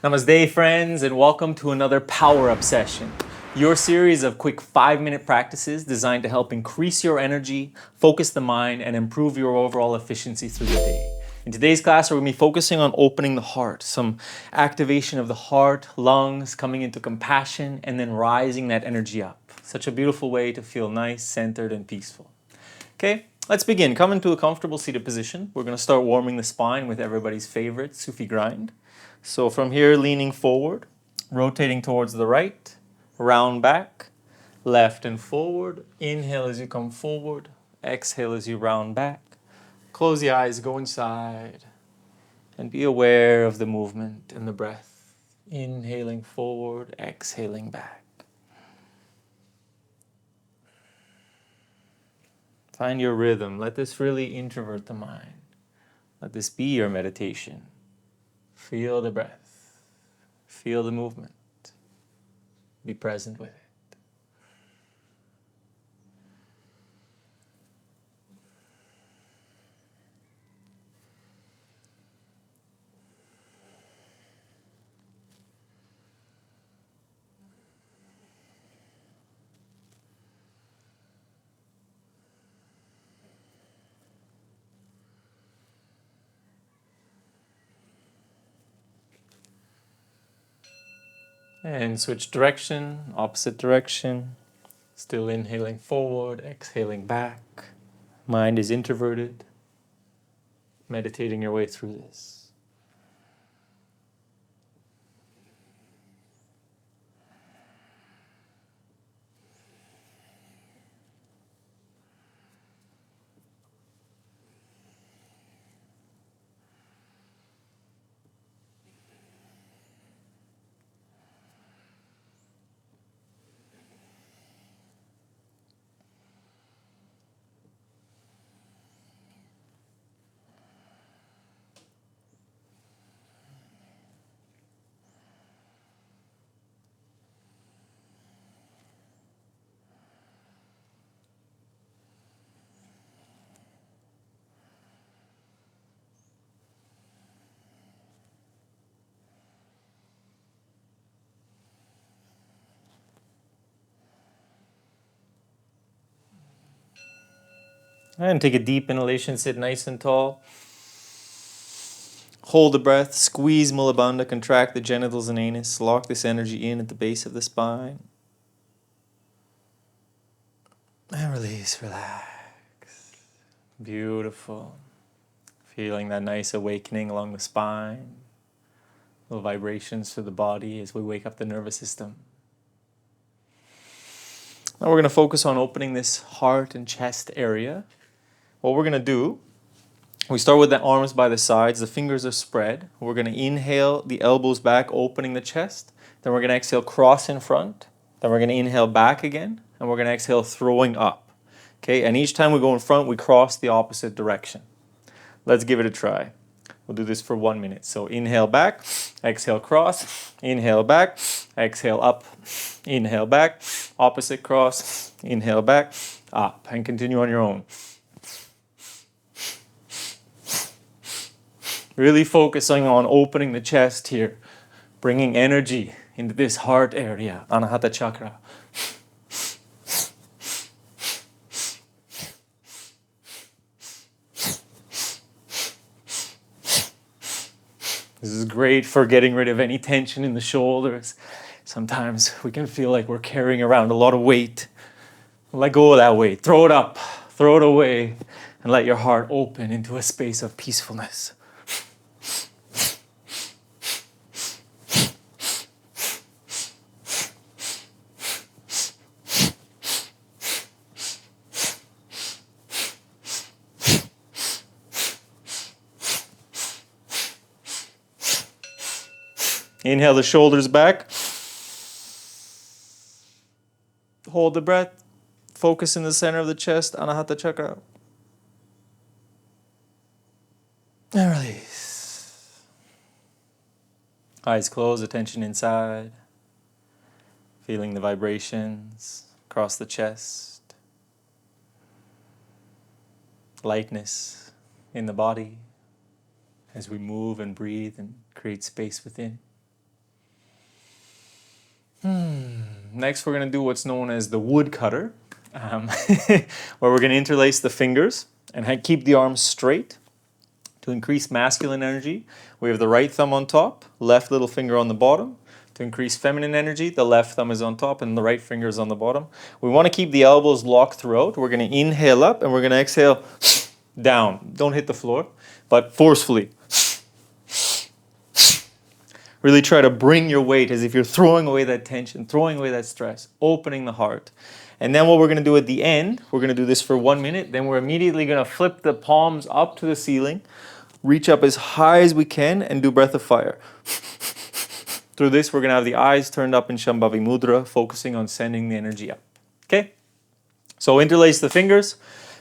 Namaste, friends, and welcome to another Power Up session. Your series of quick 5-minute practices designed to help increase your energy, focus the mind, and improve your overall efficiency through the day. In today's class, we're going to be focusing on opening the heart, some activation of the heart, lungs, coming into compassion, and then rising that energy up. Such a beautiful way to feel nice, centered, and peaceful. Okay, let's begin. Come into a comfortable seated position. We're going to start warming the spine with everybody's favorite Sufi Grind. So from here, leaning forward, rotating towards the right, round back, left and forward. Inhale as you come forward, exhale as you round back. Close the eyes, go inside, and be aware of the movement and the breath. Inhaling forward, exhaling back. Find your rhythm. Let this really introvert the mind. Let this be your meditation. Feel the breath. Feel the movement. Be present with it. And switch direction, opposite direction. Still inhaling forward, exhaling back. Mind is introverted. Meditating your way through this. And take a deep inhalation, sit nice and tall. Hold the breath, squeeze Mula Bandha, contract the genitals and anus, lock this energy in at the base of the spine. And release, relax. Beautiful. Feeling that nice awakening along the spine. Little vibrations through the body as we wake up the nervous system. Now we're going to focus on opening this heart and chest area. What we're going to do, we start with the arms by the sides, the fingers are spread. We're going to inhale the elbows back, opening the chest. Then we're going to exhale, cross in front. Then we're going to inhale back again. And we're going to exhale, throwing up. Okay, and each time we go in front, we cross the opposite direction. Let's give it a try. We'll do this for 1 minute. So inhale back, exhale cross, inhale back, exhale up, inhale back, opposite cross, inhale back, up, and continue on your own. Really focusing on opening the chest here, bringing energy into this heart area, Anahata chakra. This is great for getting rid of any tension in the shoulders. Sometimes we can feel like we're carrying around a lot of weight. Let go of that weight. Throw it up, throw it away, and let your heart open into a space of peacefulness. Inhale the shoulders back. Hold the breath. Focus in the center of the chest, Anahata chakra. And release. Eyes closed, attention inside. Feeling the vibrations across the chest. Lightness in the body as we move and breathe and create space within. Next, we're going to do what's known as the woodcutter, where we're going to interlace the fingers and keep the arms straight. To increase masculine energy, we have the right thumb on top, left little finger on the bottom. To increase feminine energy, the left thumb is on top and the right finger is on the bottom. We want to keep the elbows locked throughout. We're going to inhale up and we're going to exhale down. Don't hit the floor, but forcefully. Really try to bring your weight as if you're throwing away that tension, throwing away that stress, opening the heart. And then what we're going to do at the end, we're going to do this for 1 minute. Then we're immediately going to flip the palms up to the ceiling, reach up as high as we can, and do breath of fire. Through this, we're going to have the eyes turned up in Shambhavi Mudra, focusing on sending the energy up. Okay? So interlace the fingers.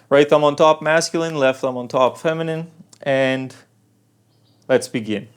Right thumb on top, masculine. Left thumb on top, feminine. And let's begin.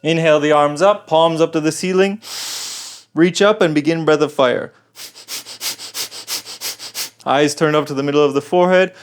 Inhale the arms up, palms up to the ceiling. Reach up and begin breath of fire. Eyes turn up to the middle of the forehead.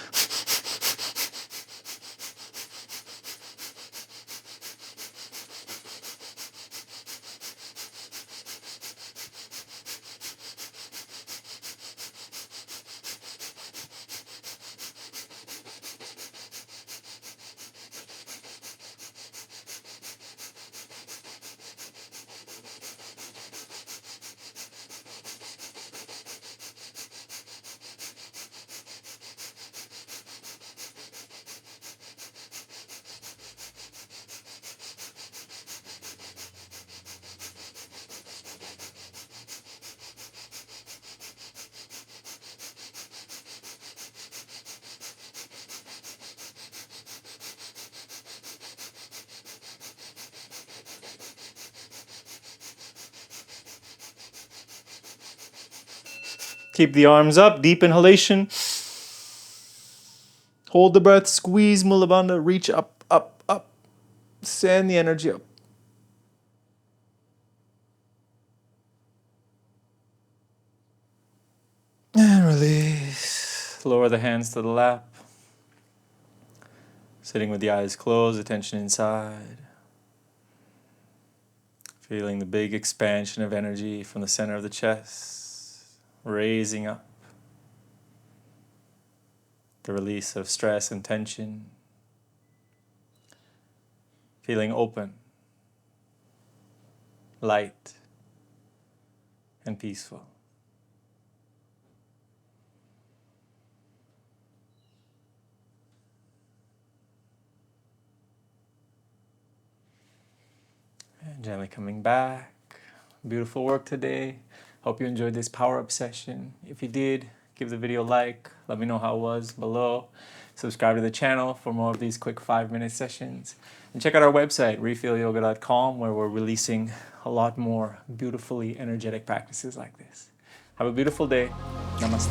Keep the arms up, deep inhalation. Hold the breath, squeeze Mula Bandha, reach up, up, up. Send the energy up. And release. Lower the hands to the lap. Sitting with the eyes closed, attention inside. Feeling the big expansion of energy from the center of the chest. Raising up. The release of stress and tension. Feeling open, light, and peaceful. And gently coming back. Beautiful work today. Hope you enjoyed this power-up session. If you did, give the video a like. Let me know how it was below. Subscribe to the channel for more of these quick 5-minute sessions. And check out our website, refeelyoga.com, where we're releasing a lot more beautifully energetic practices like this. Have a beautiful day. Namaste.